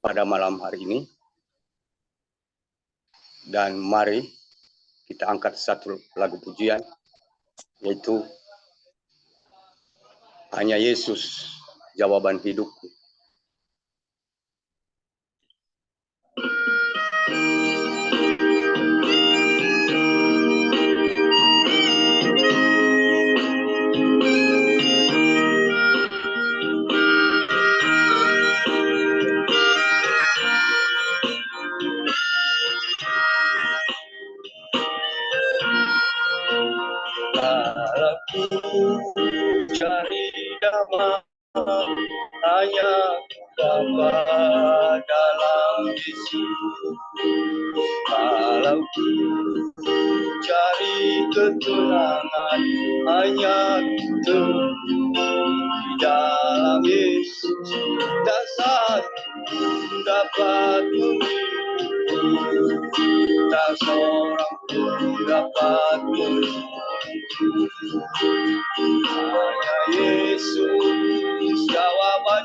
pada malam hari ini. Dan mari kita angkat satu lagu pujian, yaitu Hanya Yesus Jawaban Hidupku. Cari damai hanya dapat dalam Yesus. Kalau ku cari ketenangan hanya di dalam Yesus, tak satu dapat menipu, tak seorang pun dapat menipu. Hanya Yesus jawaban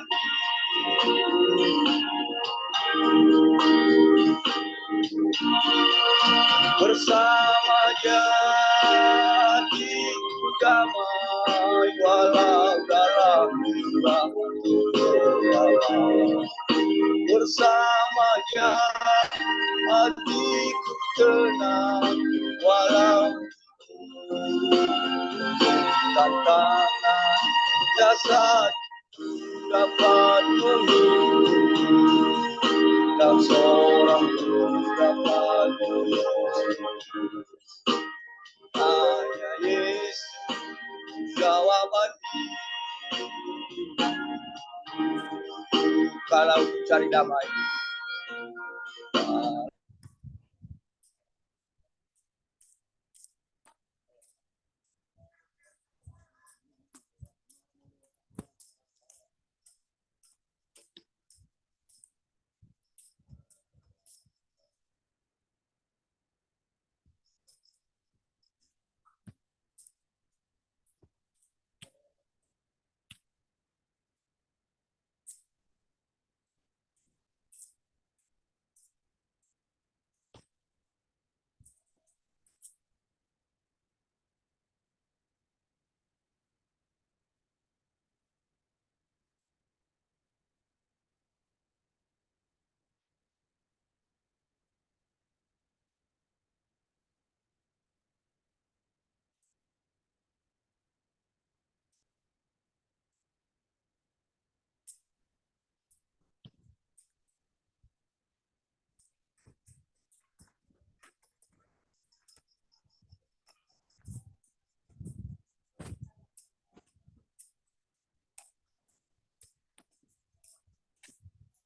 bersamanya hatiku damai walau dalam jurang gelap. Bersamanya hatiku tenang walau tantangan jasad dapat memimpin, tak seorang pun dapat menolong. Hanya Yesus jawaban kalau cari damai.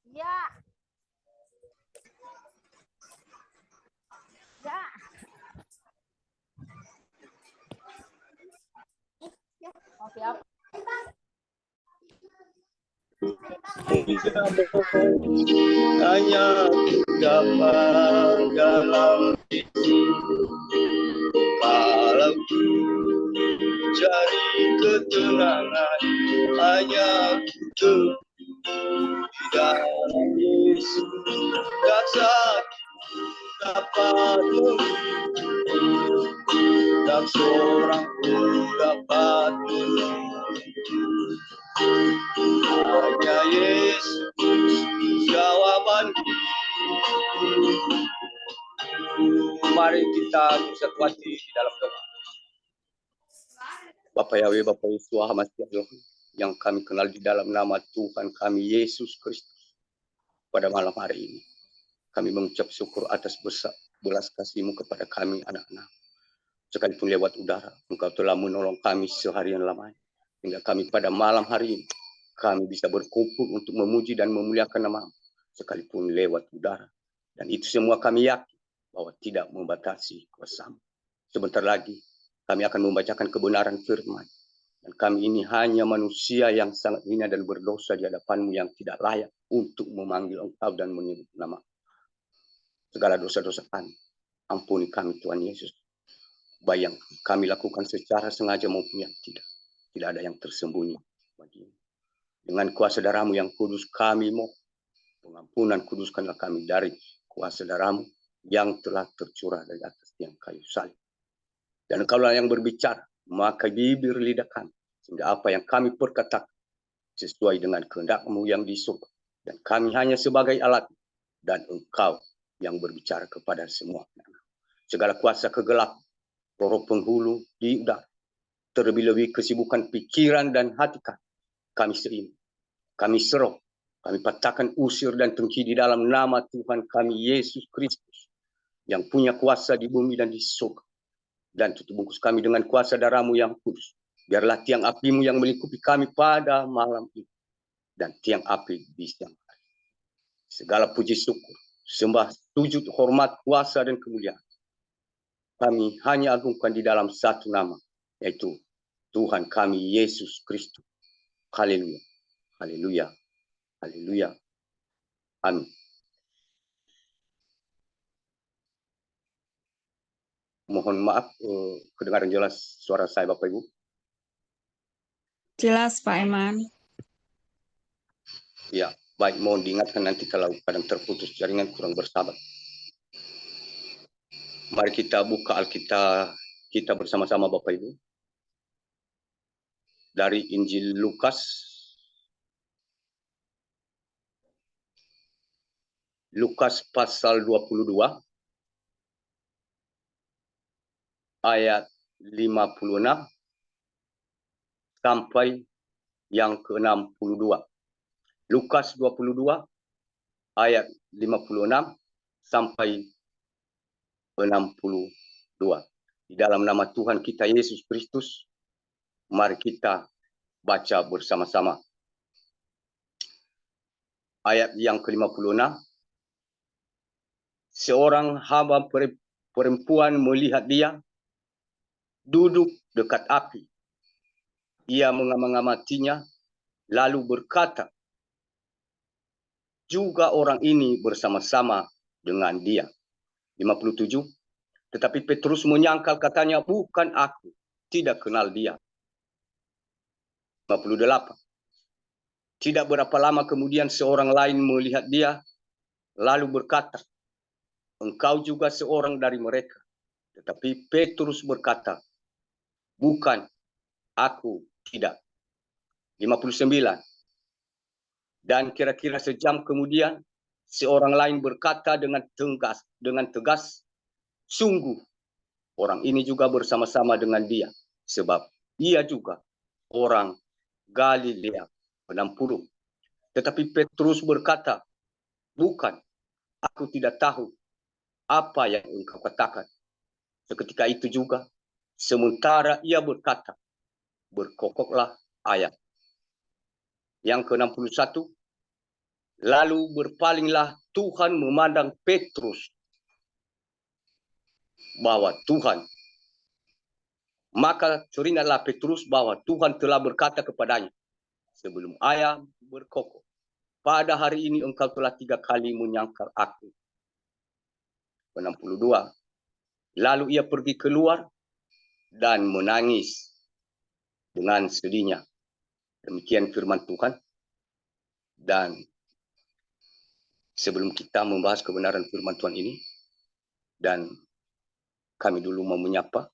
Ya. Ya. Mau siapa? Hanya dapat dalam itu kalau ku cari ketenangan hanya ku di dalam Yesus, tak satu dapat memimpin, tak seorang pun dapat menolong. Hanya Yesus jawaban. Mari kita bersatu hati di dalam doa. Bapa Yahweh, Bapa Yesus, Masih yang kami kenal di dalam nama Tuhan kami Yesus Kristus. Pada malam hari ini kami mengucap syukur atas belas kasih-Mu kepada kami anak-anak. Sekalipun lewat udara, Engkau telah menolong kami seharian lamanya. Hingga kami pada malam hari ini kami bisa berkumpul untuk memuji dan memuliakan nama-Mu. Sekalipun lewat udara. Dan itu semua kami yakin bahwa tidak membatasi kuasa-Mu. Sebentar lagi kami akan membacakan kebenaran firman. Dan kami ini hanya manusia yang sangat hina dan berdosa di hadapan-Mu yang tidak layak untuk memanggil Engkau dan menyebut nama. Segala dosa-dosa kami, ampuni kami Tuhan Yesus. Baik yang kami lakukan secara sengaja maupun yang tidak. Tidak ada yang tersembunyi bagimu. Dengan kuasa darah-Mu yang kudus kami mohon pengampunan, kuduskanlah kami dari kuasa darah-Mu yang telah tercurah dari atas tiang kayu salib. Dan Engkaulah yang berbicara, maka bibir lidah kami, sehingga apa yang kami perkatakan sesuai dengan kehendak-Mu yang di surga. Dan kami hanya sebagai alat, dan Engkau yang berbicara kepada semua. Segala kuasa kegelapan, roh penghulu di udara, terlebih-lebih kesibukan pikiran dan hati kami serima, kami seru, kami patahkan, usir dan tengki di dalam nama Tuhan kami Yesus Kristus, yang punya kuasa di bumi dan di surga. Dan tutup bungkus kami dengan kuasa darah-Mu yang kudus. Biarlah tiang api-Mu yang melingkupi kami pada malam ini, dan tiang api di siang hari. Segala puji syukur, sembah, sujud, hormat, kuasa, dan kemuliaan kami hanya agungkan di dalam satu nama, yaitu Tuhan kami Yesus Kristus. Haleluya, haleluya, haleluya. Amin. Mohon maaf, kedengaran jelas suara saya Bapak Ibu? Jelas Pak Eman. Ya, baik, mohon diingatkan nanti kalau kadang terputus jaringan, kurang bersabar. Mari kita buka Alkitab kita bersama-sama Bapak Ibu. Dari Injil Lukas. Lukas pasal 22 ayat 56 sampai yang ke-62. Lukas 22 ayat 56 sampai 62. Di dalam nama Tuhan kita Yesus Kristus, mari kita baca bersama-sama. Ayat yang ke-56. Seorang hamba perempuan melihat dia duduk dekat api. Ia mengamatinya, lalu berkata, juga orang ini bersama-sama dengan dia. 57. Tetapi Petrus menyangkal, katanya, bukan aku, tidak kenal dia. 58. Tidak berapa lama kemudian seorang lain melihat dia, lalu berkata, engkau juga seorang dari mereka. Tetapi Petrus berkata, bukan, aku tidak. 59. Dan kira-kira sejam kemudian, seorang lain berkata dengan tegas, sungguh, orang ini juga bersama-sama dengan dia, sebab ia juga orang Galilea. 60. Tetapi Petrus berkata, bukan, aku tidak tahu apa yang engkau katakan. Seketika itu juga, sementara ia berkata, berkokoklah ayat. Yang ke-61, lalu berpalinglah Tuhan memandang Petrus bahwa Tuhan, maka teringatlah Petrus bahwa Tuhan telah berkata kepadanya, sebelum ayam berkokok, pada hari ini engkau telah 3 kali menyangkal aku. 62. Lalu ia pergi keluar dan menangis dengan sedihnya. Demikian firman Tuhan. Dan sebelum kita membahas kebenaran firman Tuhan ini, dan kami dulu mau menyapa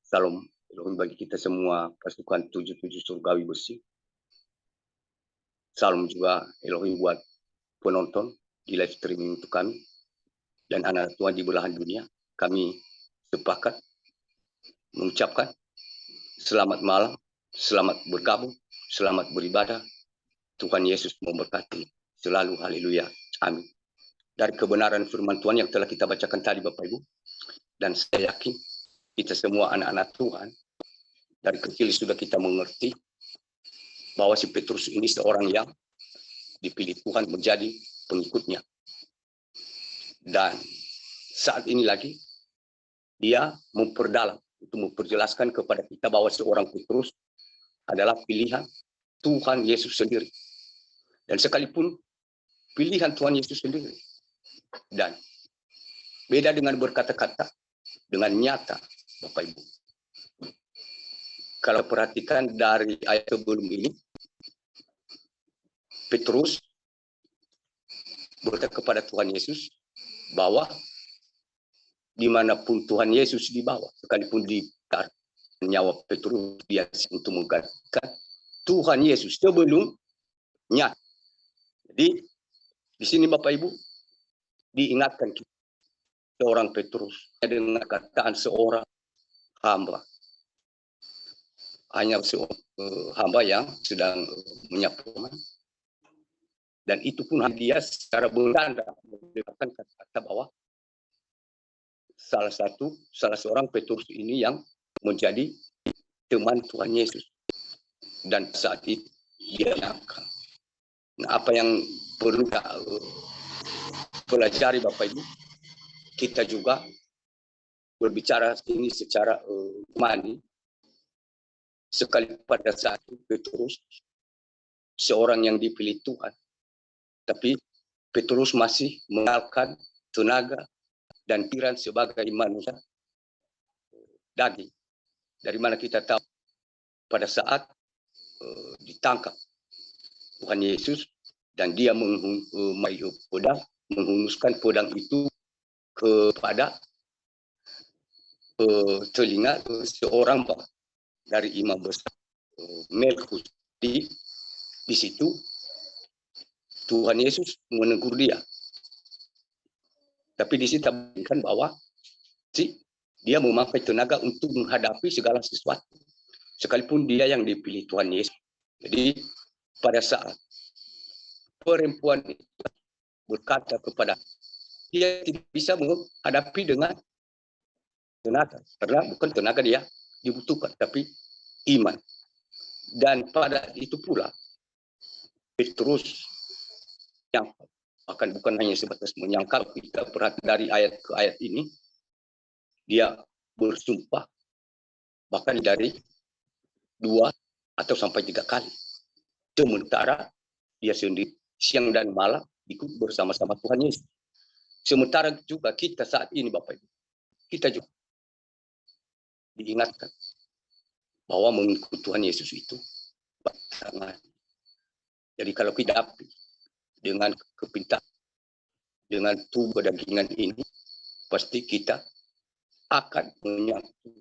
salam Elohim bagi kita semua pasukan 77 surgawi besi. Salam juga Elohim buat penonton di live streaming untuk kami dan anak Tuhan di belahan dunia. Kami sepakat mengucapkan selamat malam, selamat bergabung, selamat beribadah. Tuhan Yesus memberkati selalu. Haleluya. Amin. Dari kebenaran firman Tuhan yang telah kita bacakan tadi Bapak Ibu, dan saya yakin kita semua anak-anak Tuhan dari kecil sudah kita mengerti bahwa si Petrus ini seorang yang dipilih Tuhan menjadi pengikutnya. Dan saat ini lagi dia memperdalam untuk memperjelaskan kepada kita bahwa seorang Petrus adalah pilihan Tuhan Yesus sendiri. Dan sekalipun pilihan Tuhan Yesus sendiri, dan beda dengan berkata-kata, dengan nyata, Bapak Ibu. Kalau perhatikan dari ayat sebelum ini, Petrus berkata kepada Tuhan Yesus bahwa dimanapun Tuhan Yesus dibawa, sekalipun ditaruh nyawa Petrus dia untuk menggantikan Tuhan Yesus sebelumnya. Jadi di sini Bapak Ibu diingatkan kita, seorang Petrus dengan kataan seorang hamba, hanya seorang hamba yang sedang menyapu, dan itu pun dia secara bercanda mengatakan kata-kata bahwa salah seorang Petrus ini yang menjadi teman Tuhan Yesus, dan saat itu dia nyangka. Nah, apa yang perlu kita pelajari Bapak Ibu, kita juga berbicara ini secara mani, sekali pada saat itu Petrus seorang yang dipilih Tuhan, tapi Petrus masih mengandalkan tenaga dan pikiran sebagai manusia daging. Dari mana kita tahu pada saat ditangkap Tuhan Yesus dan dia menghunuskan pedang itu kepada telinga seorang dari imam besar Melkus. Di situ Tuhan Yesus menegur dia. Tapi di situ kita bahwa dia memakai tenaga untuk menghadapi segala sesuatu, sekalipun dia yang dipilih Tuhan Yesus. Jadi pada saat perempuan itu berkata kepada dia, tidak bisa menghadapi dengan tenaga, karena bukan tenaga dia dibutuhkan, tapi iman. Dan pada itu pula Petrus yang bukan hanya sebatas menyangkal, kita perhati dari ayat ke ayat ini, dia bersumpah bahkan dari 2 atau sampai 3 kali. Sementara dia sendiri siang dan malam ikut bersama-sama Tuhan Yesus. Sementara juga kita saat ini Bapak Ibu, kita juga diingatkan bahwa mengikut Tuhan Yesus itu sangat. Jadi kalau kita dengan kepintaran, dengan tubuh dagingan ini, pasti kita akan menyatu.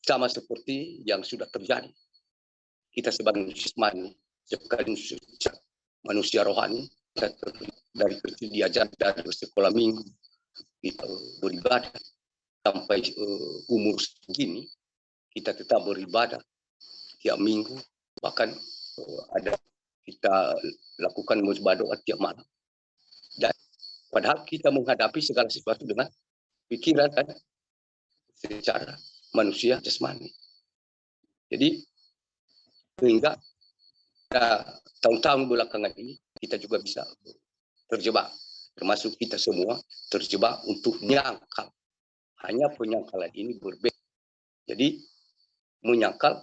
Sama seperti yang sudah terjadi. Kita sebagai manusia jasmani, sebagai manusia rohani, dari kecil diajar dari sekolah minggu, kita beribadah sampai umur segini, kita tetap beribadah tiap minggu, bahkan ada kita lakukan musbah doa tiap malam. Dan padahal kita menghadapi segala sesuatu dengan pikiran dan secara manusia jasmani. Jadi sehingga tahun-tahun belakangan ini kita juga bisa terjebak, termasuk kita semua terjebak untuk menyangkal. Hanya penyangkalan ini berbeda. Jadi menyangkal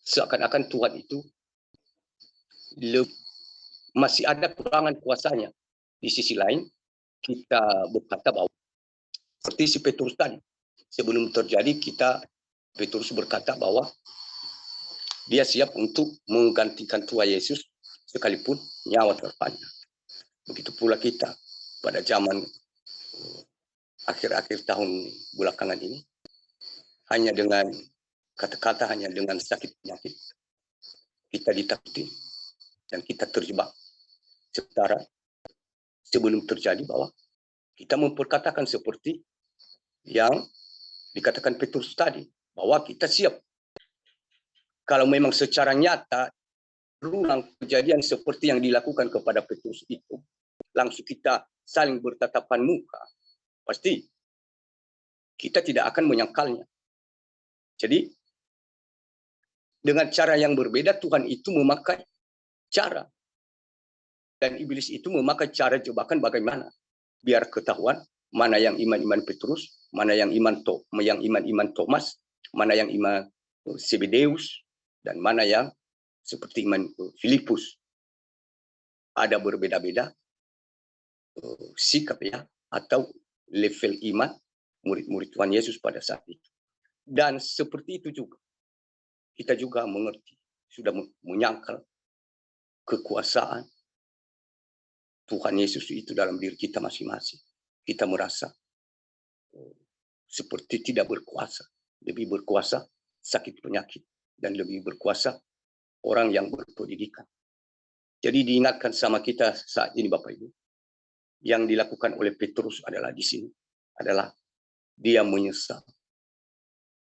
seakan-akan Tuhan itu masih ada kurangan kuasanya. Di sisi lain kita berkata bahwa seperti si Petrus tadi, sebelum terjadi Petrus berkata bahwa dia siap untuk menggantikan Tuhan Yesus sekalipun nyawa terpanjang. Begitu pula kita pada zaman akhir-akhir tahun belakangan ini, hanya dengan kata-kata, hanya dengan sakit penyakit, kita ditakuti dan kita terjebak. Sementara sebelum terjadi bahwa kita memperkatakan seperti yang dikatakan Petrus tadi, bahwa kita siap. Kalau memang secara nyata berulang kejadian seperti yang dilakukan kepada Petrus itu, langsung kita saling bertatapan muka, pasti kita tidak akan menyangkalnya. Jadi dengan cara yang berbeda Tuhan itu memakai cara, dan iblis itu memakai cara jebakan bagaimana biar ketahuan mana yang iman-iman Petrus, mana yang iman Thomas, mana yang iman Zebedeus, dan mana yang seperti iman Filipus. Ada berbeda-beda sikap ya, atau level iman murid-murid Tuhan Yesus pada saat itu. Dan seperti itu juga kita juga mengerti, sudah menyangkal kekuasaan, Tuhan Yesus itu dalam diri kita masing-masing. Kita merasa seperti tidak berkuasa. Lebih berkuasa sakit penyakit. Dan lebih berkuasa orang yang berpendidikan. Jadi diingatkan sama kita saat ini Bapak Ibu. Yang dilakukan oleh Petrus adalah di sini. Adalah dia menyesal.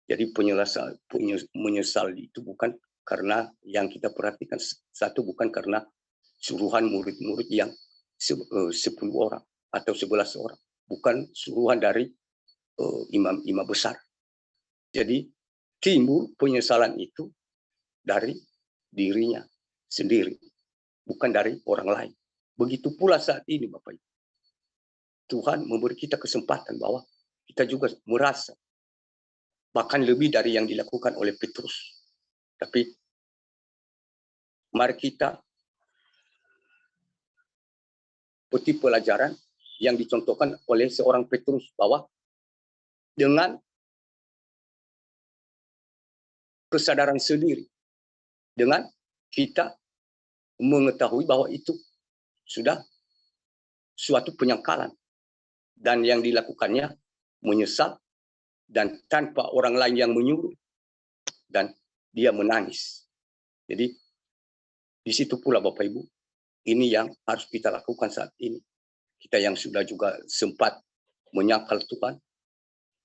Jadi menyesal itu bukan karena yang kita perhatikan. Satu, bukan karena suruhan murid-murid yang 10 orang atau 11 orang. Bukan suruhan dari imam-imam besar. Jadi timbul penyesalan itu dari dirinya sendiri. Bukan dari orang lain. Begitu pula saat ini Bapak Ibu. Tuhan memberi kita kesempatan bahwa kita juga merasa bahkan lebih dari yang dilakukan oleh Petrus. Tapi mari kita petik pelajaran yang dicontohkan oleh seorang Petrus bahwa dengan kesadaran sendiri, dengan kita mengetahui bahwa itu sudah suatu penyangkalan dan yang dilakukannya menyesal dan tanpa orang lain yang menyuruh dan dia menangis. Jadi di situ pula Bapak Ibu, ini yang harus kita lakukan saat ini. Kita yang sudah juga sempat menyangkal Tuhan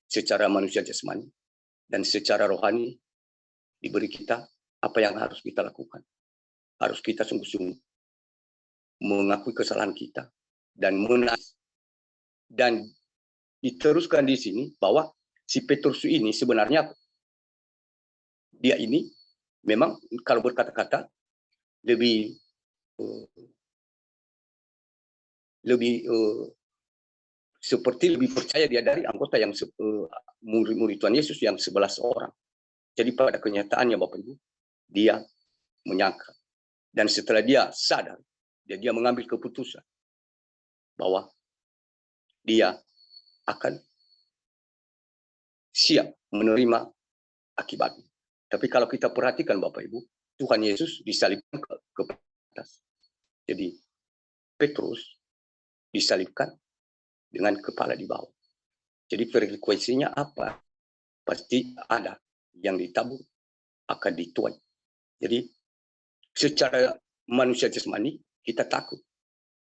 secara manusia jasmani dan secara rohani, diberi kita apa yang harus kita lakukan. Harus kita sungguh-sungguh mengakui kesalahan kita dan menangis. Dan diteruskan di sini bahwa si Petrus ini sebenarnya dia ini memang kalau berkata-kata lebih seperti lebih percaya dia dari anggota yang murid-murid Tuhan Yesus yang 11 orang. Jadi pada kenyataannya Bapak Ibu, dia menyangka. Dan setelah dia sadar, dia mengambil keputusan bahwa dia akan siap menerima akibatnya. Tapi kalau kita perhatikan Bapak Ibu, Tuhan Yesus disalibkan ke atas. Jadi Petrus disalibkan dengan kepala di bawah. Jadi frekuensinya apa? Pasti ada yang ditabur akan dituai. Jadi secara manusia jasmani kita takut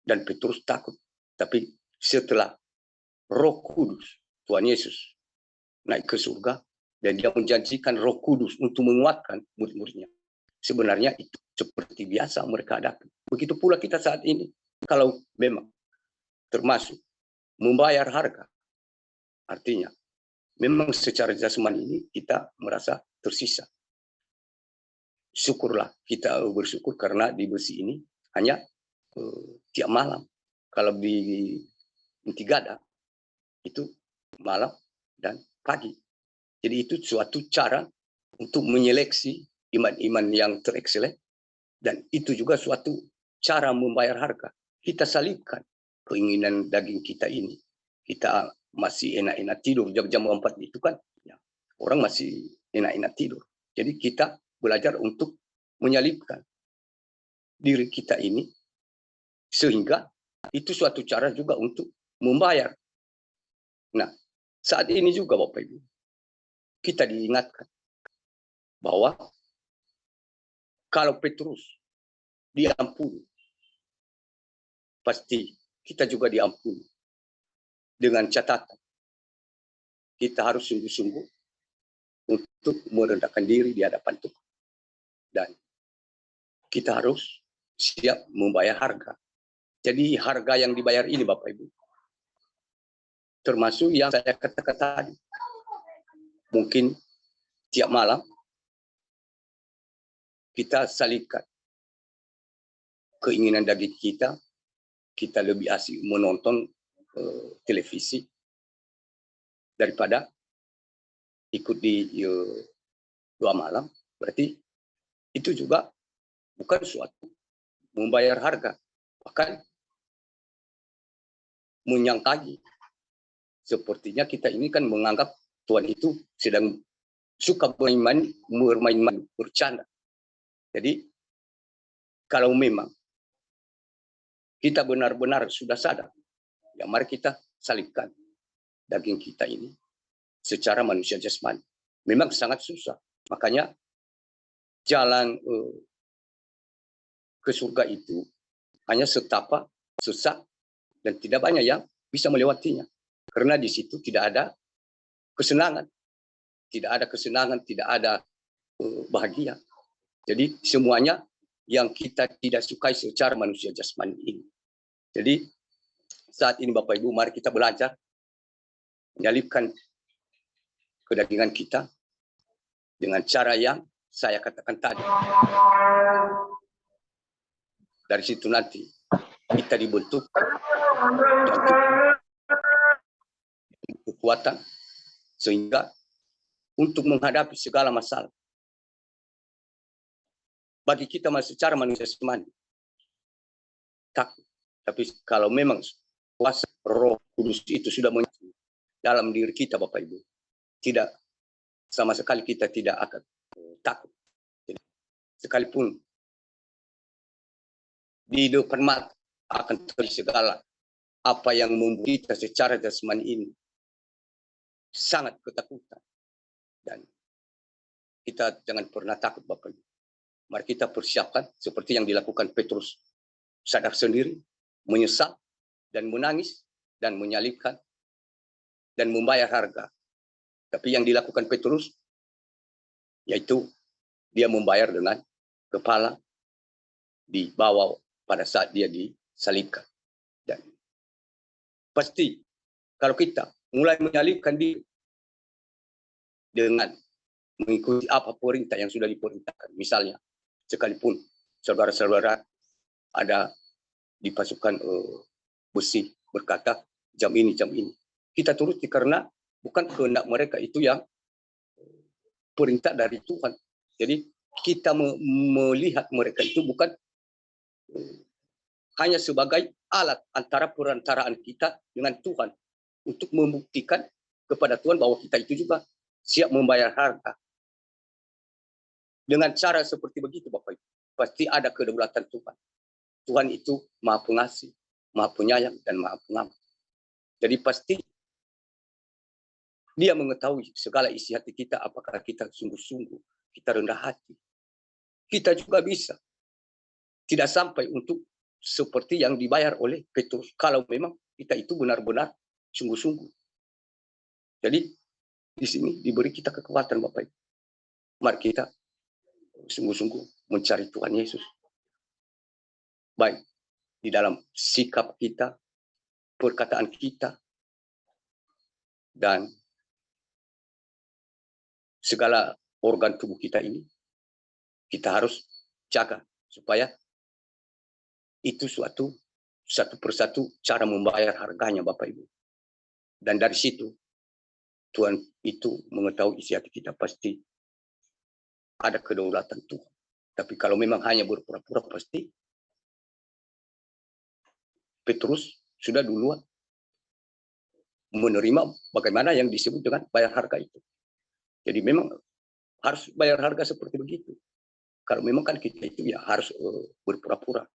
dan Petrus takut. Tapi setelah Roh Kudus Tuhan Yesus naik ke surga dan dia menjanjikan Roh Kudus untuk menguatkan murid-muridnya. Sebenarnya itu seperti biasa mereka hadapi. Begitu pula kita saat ini. Kalau memang termasuk membayar harga, artinya memang secara jasmani ini kita merasa tersisa. Syukurlah, kita bersyukur karena di besi ini hanya tiap malam. Kalau di Intigada itu malam dan pagi. Jadi itu suatu cara untuk menyeleksi iman-iman yang terekselen. Dan itu juga suatu cara membayar harga. Kita salibkan keinginan daging kita ini. Kita masih enak-enak tidur jam-jam 4 itu kan. Ya, orang masih enak-enak tidur. Jadi kita belajar untuk menyalibkan diri kita ini. Sehingga itu suatu cara juga untuk membayar. Nah, saat ini juga Bapak Ibu, kita diingatkan bahwa kalau Petrus diampuni, pasti kita juga diampuni. Dengan catatan, kita harus sungguh-sungguh untuk merendahkan diri di hadapan Tuhan. Dan kita harus siap membayar harga. Jadi harga yang dibayar ini Bapak Ibu, termasuk yang saya katakan tadi. Mungkin tiap malam kita salibkan keinginan daging kita. Kita lebih asik menonton televisi daripada ikut di doa malam. Berarti itu juga bukan suatu membayar harga, bahkan menyangkai. Sepertinya kita ini kan menganggap Tuhan itu sedang suka bermain-main, bercanda. Jadi kalau memang kita benar-benar sudah sadar, ya mari kita salibkan daging kita ini secara manusia jasmani. Memang sangat susah. Makanya jalan ke surga itu hanya setapak, sesat, dan tidak banyak yang bisa melewatinya. Karena di situ tidak ada kesenangan. Tidak ada kesenangan, tidak ada bahagia. Jadi semuanya yang kita tidak sukai secara manusia jasmani ini. Jadi saat ini Bapak Ibu, mari kita belajar menyalibkan kedagingan kita dengan cara yang saya katakan tadi. Dari situ nanti kita dibentuk dan kekuatan sehingga untuk menghadapi segala masalah bagi kita secara manusia jasmani takut. Tapi kalau memang kuasa Roh Kudus itu sudah muncul dalam diri kita Bapak Ibu, tidak sama sekali kita tidak akan takut. Jadi, sekalipun di depan mata akan terjadi segala apa yang membuat kita secara jasmani ini sangat ketakutan. Dan kita jangan pernah takut Bapak Ibu. Mari kita persiapkan seperti yang dilakukan Petrus. Sadar sendiri, menyesal, dan menangis, dan menyalibkan, dan membayar harga. Tapi yang dilakukan Petrus, yaitu dia membayar dengan kepala di bawah pada saat dia disalibkan. Dan pasti kalau kita mulai menyalibkan diri dengan mengikuti apa perintah yang sudah diperintahkan. Misalnya, sekalipun saudara-saudara ada di pasukan besi berkata jam ini. Kita turuti karena bukan kehendak mereka itu yang perintah dari Tuhan. Jadi kita melihat mereka itu bukan hanya sebagai alat antara perantaraan kita dengan Tuhan untuk membuktikan kepada Tuhan bahwa kita itu juga siap membayar harga. Dengan cara seperti begitu Bapak Ibu, pasti ada kedaulatan Tuhan. Tuhan itu Maha Pengasih, Maha Penyayang, dan Maha Pengampun. Jadi pasti Dia mengetahui segala isi hati kita, apakah kita sungguh-sungguh, kita rendah hati. Kita juga bisa tidak sampai untuk seperti yang dibayar oleh Petrus, kalau memang kita itu benar-benar sungguh-sungguh. Jadi di sini diberi kita kekuatan Bapak Ibu. Mari kita sungguh-sungguh mencari Tuhan Yesus. Baik di dalam sikap kita, perkataan kita, dan segala organ tubuh kita ini, kita harus jaga supaya itu satu persatu cara membayar harganya Bapak Ibu. Dan dari situ Tuhan itu mengetahui isi hati kita, pasti ada kedaulatan Tuhan. Tapi kalau memang hanya berpura-pura, pasti Petrus sudah duluan menerima bagaimana yang disebut dengan bayar harga itu. Jadi memang harus bayar harga seperti begitu. Kalau memang kan kita itu ya harus berpura-pura.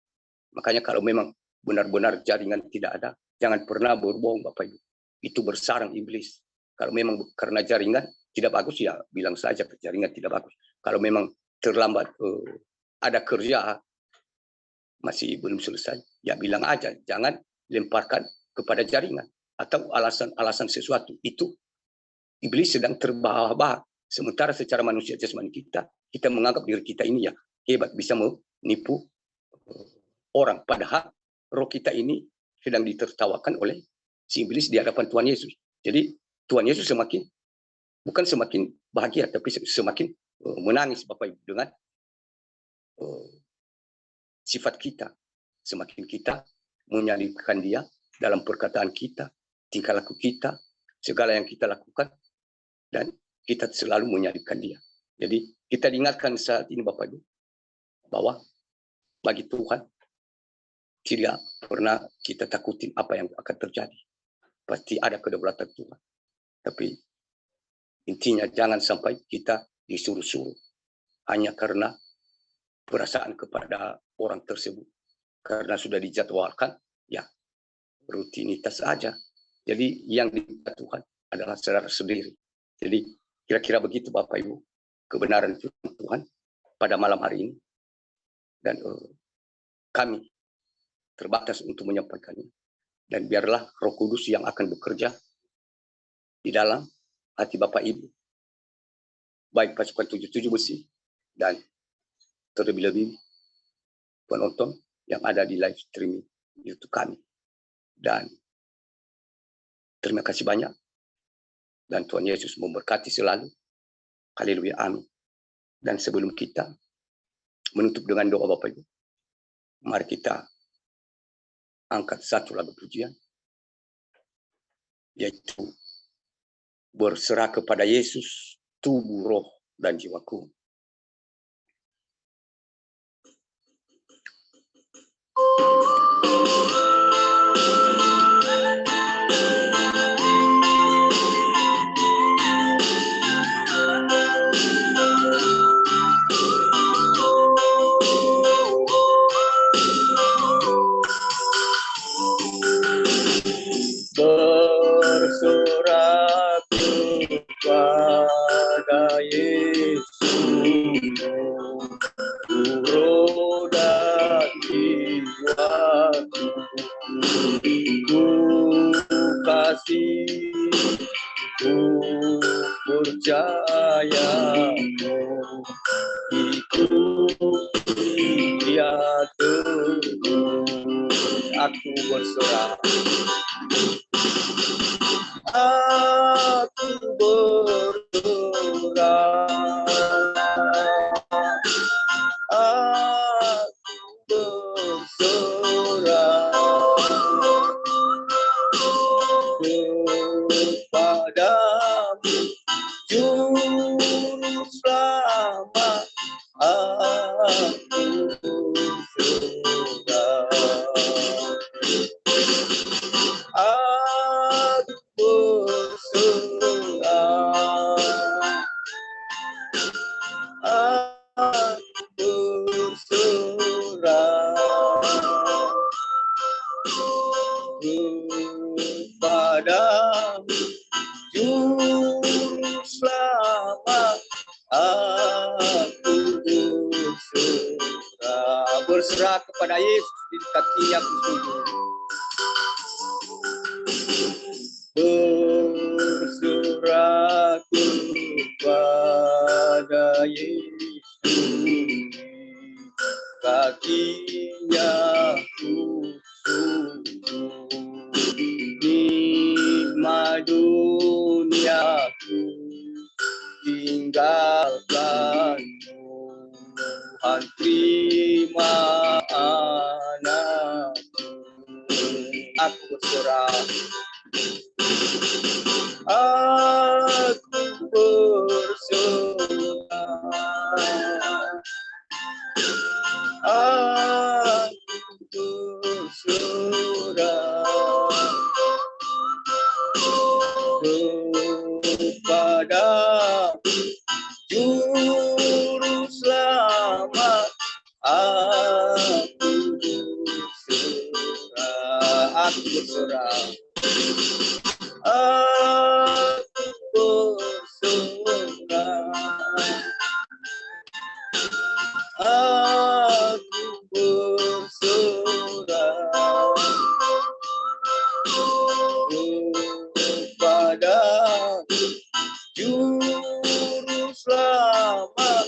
Makanya kalau memang benar-benar jaringan tidak ada, jangan pernah berbohong Bapak Ibu. Itu bersarang iblis. Kalau memang karena jaringan tidak bagus, ya bilang saja jaringan tidak bagus. Kalau memang terlambat ada kerja masih belum selesai, ya bilang aja, jangan lemparkan kepada jaringan atau alasan-alasan sesuatu. Itu iblis sedang terbahak-bahak. Sementara secara manusia jasmani kita menganggap diri kita ini ya hebat, bisa menipu orang. Padahal roh kita ini sedang ditertawakan oleh si iblis di hadapan Tuhan Yesus. Jadi Tuhan Yesus bukan semakin bahagia, tapi semakin menangis Bapak Ibu dengan sifat kita. Semakin kita menyalibkan Dia dalam perkataan kita, tingkah laku kita, segala yang kita lakukan, dan kita selalu menyalibkan Dia. Jadi kita diingatkan saat ini Bapak Ibu bahwa bagi Tuhan tidak pernah kita takutin apa yang akan terjadi. Pasti ada kedaulatan Tuhan. Tapi intinya jangan sampai kita disuruh-suruh hanya karena perasaan kepada orang tersebut. karena sudah dijadwalkan, ya rutinitas saja. Jadi yang diminta Tuhan adalah saudara sendiri. Jadi kira-kira begitu Bapak Ibu kebenaran firman Tuhan pada malam hari ini. Dan kami terbatas untuk menyampaikannya. Dan biarlah Roh Kudus yang akan bekerja di dalam hati Bapak Ibu. Baik pasukan 77 besi dan terlebih-lebih penonton yang ada di live streaming YouTube kami. Dan terima kasih banyak. Dan Tuhan Yesus memberkati selalu. Haleluya, amin. Dan sebelum kita menutup dengan doa Bapak Ibu, mari kita angkat satu lagu pujian, yaitu berserah kepada Yesus, tubuh, roh, dan jiwaku. Berserah kepada Yesus, roh dan jiwaku, ku kasih, ku percaya, ikuti dia terus. Aku berserah. Aku berserah, aku berserah kepadamu, Juru Selamat. Aku berserah. Kepadamu, Juru Selamat, aku berserah. Berserah kepada Yesus, di kakinya aku sujud. Berserah kepada Yesus, kakinya ku sujud. Nikmat duniaku tinggalkan, Tuhan terima anakku. Aku berserah. Aku berserah. Aku berserah kepada Juru Selamat. Aku berserah. Aku berserah. Aku berserah. Aku berserah kepada Juru Selamat.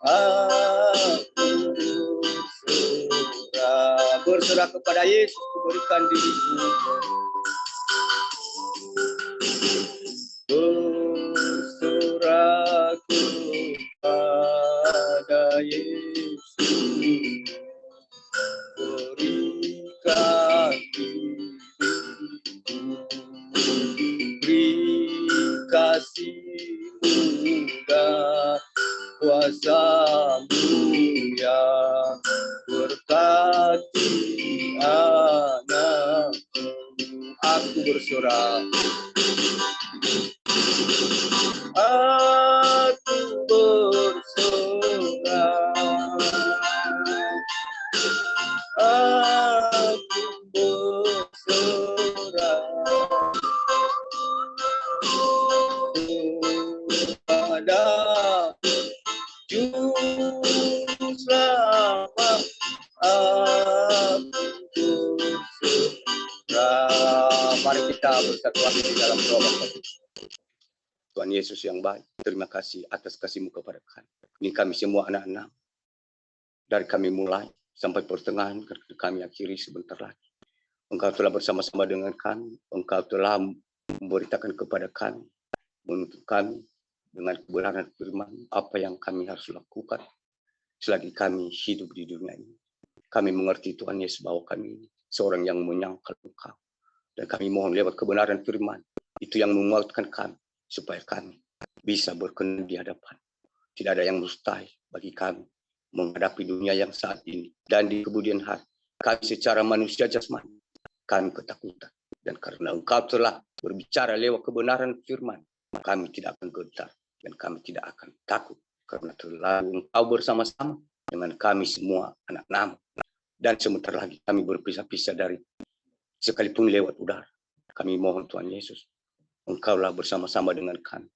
Aku berserah. Berserah kepada Yesus, kuberikan diriku. Berserah kepada Yesus, berikan diriku, beri kasih-Mu dan kuasa-Mu yang berkati anakku. Aku berserah. Aku berserah. kita bersatu hati di dalam doa Bapa. Tuhan Yesus yang baik, terima kasih atas kasih-Mu kepada kami. Ini kami semua anak-anak, dari kami mulai sampai pertengahan, kami akhiri sebentar lagi. Engkau telah bersama-sama dengan kami, Engkau telah memberitakan kepada kami, menuntut kami dengan kebenaran firman apa yang kami harus lakukan selagi kami hidup di dunia ini. Kami mengerti Tuhan Yesus bahwa kami seorang yang menyangkal Engkau. Dan kami mohon lewat kebenaran firman, itu yang menguatkan kami, supaya kami bisa berkenan di hadapan. Tidak ada yang mustahil bagi kami menghadapi dunia yang saat ini. Dan di kemudian hari, kami secara manusia jasmani, kami ketakutan. Dan karena Engkau telah berbicara lewat kebenaran firman, kami tidak akan gentar dan kami tidak akan takut. Karena terlalu Engkau bersama-sama dengan kami semua anak-anak. Dan sebentar lagi kami berpisah-pisah dari sekalipun lewat udara. Kami mohon Tuhan Yesus, Engkaulah bersama-sama dengan kami.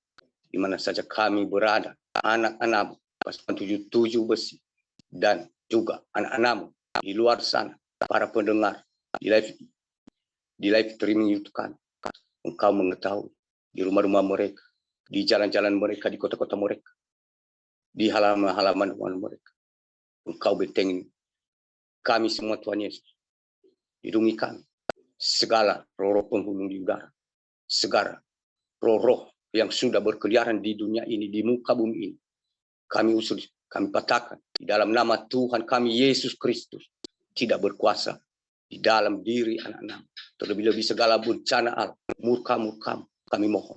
Di mana saja kami berada, anak-anak pasukan 77 besi, dan juga anak-anak di luar sana, para pendengar di live streaming YouTube kami. Engkau mengetahui di rumah-rumah mereka, di jalan-jalan mereka, di kota-kota mereka, di halaman-halaman mereka. Engkau bentengi kami semua Tuhan Yesus. Lindungi kami. Segala roh-roh penghulu di udara, segala roh-roh yang sudah berkeliaran di dunia ini, di muka bumi ini, kami usul, kami patahkan di dalam nama Tuhan kami Yesus Kristus. Tidak berkuasa di dalam diri anak-anak, terlebih-lebih segala bencana alam, murka-murka. Kami mohon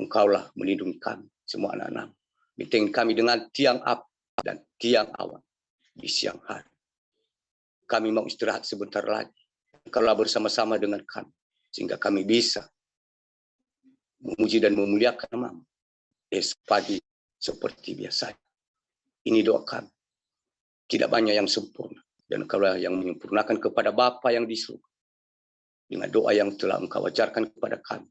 Engkaulah melindungi kami semua anak-anak, bentengi kami dengan tiang api dan tiang awan di siang hari. Kami mau istirahat sebentar lagi. Engkaulah bersama-sama dengan kami, sehingga kami bisa memuji dan memuliakan nama-Mu esok pagi seperti biasa. Ini doa kami. Tidak banyak yang sempurna, dan Engkaulah yang menyempurnakan kepada Bapa yang di surga. Dengan doa yang telah Engkau ajarkan kepada kami.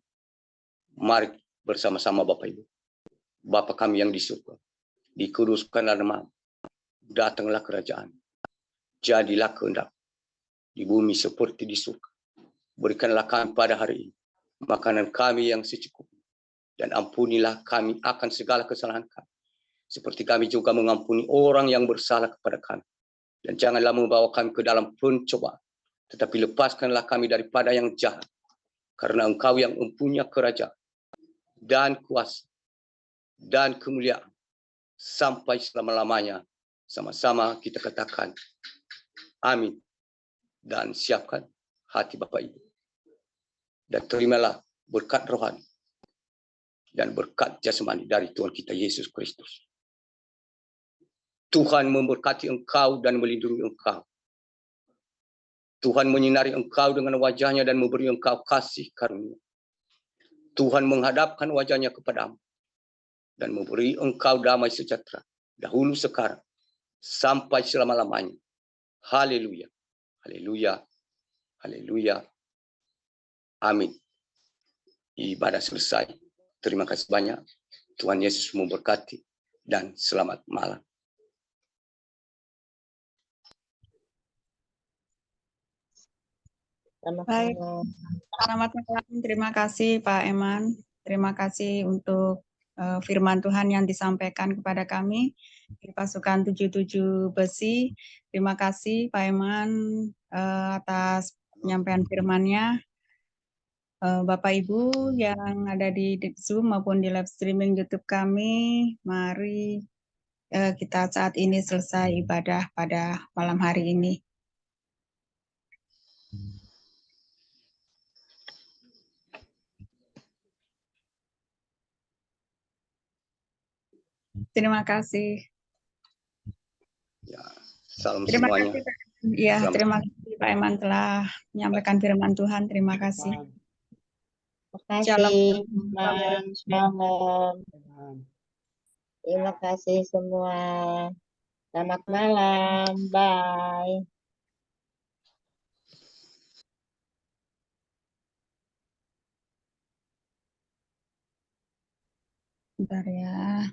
Mari bersama-sama Bapak Ibu. Bapa kami yang di surga, dikuduskanlah nama-Mu. Datanglah kerajaan. Jadilah kehendak di bumi seperti di surga. Berikanlah kami pada hari ini makanan kami yang secukupnya, dan ampunilah kami akan segala kesalahan kami, seperti kami juga mengampuni orang yang bersalah kepada kami. Dan janganlah membawa kami ke dalam pencobaan, tetapi lepaskanlah kami daripada yang jahat, karena Engkau yang mempunyai kerajaan dan kuasa dan kemuliaan sampai selama-lamanya. Sama-sama kita katakan amin. Dan siapkan hati Bapak Ibu, dan terimalah berkat rohani dan berkat jasmani dari Tuhan kita Yesus Kristus. Tuhan memberkati engkau dan melindungi engkau. Tuhan menyinari engkau dengan wajahnya dan memberi engkau kasih karunia. Tuhan menghadapkan wajahnya kepadamu dan memberi engkau damai sejahtera, dahulu, sekarang, sampai selama-lamanya. Haleluya, haleluya, haleluya. Amin. Ibadah selesai. Terima kasih banyak. Tuhan Yesus memberkati dan selamat malam. Baik, selamat malam. Terima kasih Pak Eman. Terima kasih untuk firman Tuhan yang disampaikan kepada kami di pasukan 77 besi. Terima kasih Pak Eman atas penyampaian firman-Nya. Bapak Ibu yang ada di Zoom maupun di live streaming YouTube kami, mari kita saat ini selesai ibadah pada malam hari ini. Terima kasih. Ya, salam Terima semuanya. kasih Pak. Ya, Selamat. terima kasih Pak Eman telah menyampaikan firman Tuhan. Terima kasih. Terima Shalom. kasih, Shalom. Terima kasih semua. Selamat malam. Bye. Bentar ya.